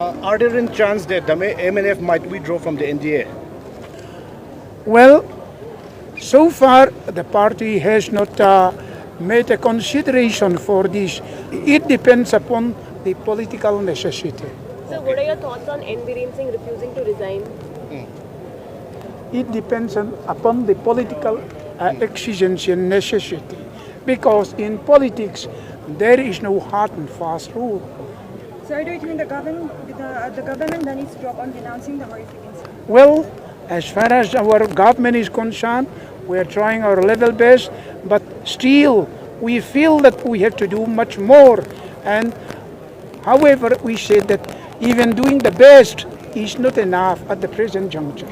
Are there any chance that the MNF might withdraw from the NDA? Well, so far the party has not made a consideration for this. It depends upon the political necessity. So what are your thoughts on N. Biren Singh refusing to resign? It depends upon the political exigency and necessity. Because in politics, there is no hard and fast rule. Sir, do you think the government then needs to drop on denouncing the horrific incident? Well, as far as our government is concerned, we are trying our level best, but still we feel that we have to do much more. And however, we say that even doing the best is not enough at the present juncture.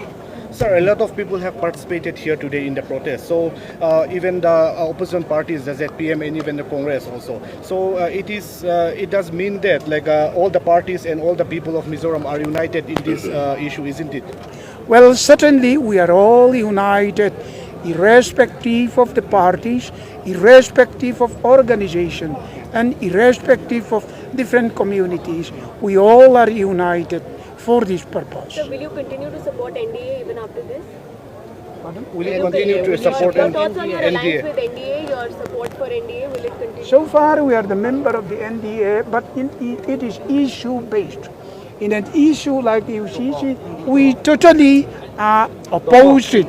Sir, a lot of people have participated here today in the protest. So even the opposition parties, the ZPM and even the Congress also. So it does mean that all the parties and all the people of Mizoram are united in this issue, isn't it? Well, certainly we are all united, irrespective of the parties, irrespective of organization, and irrespective of different communities. We all are united for this purpose. So will you continue to support NDA even after this? Pardon? Will you continue to support Your thoughts on your alliance NDA? with NDA, your support for NDA, will it continue? So far we are the member of the NDA, but it is issue-based. In an issue like the UCC, we totally oppose it.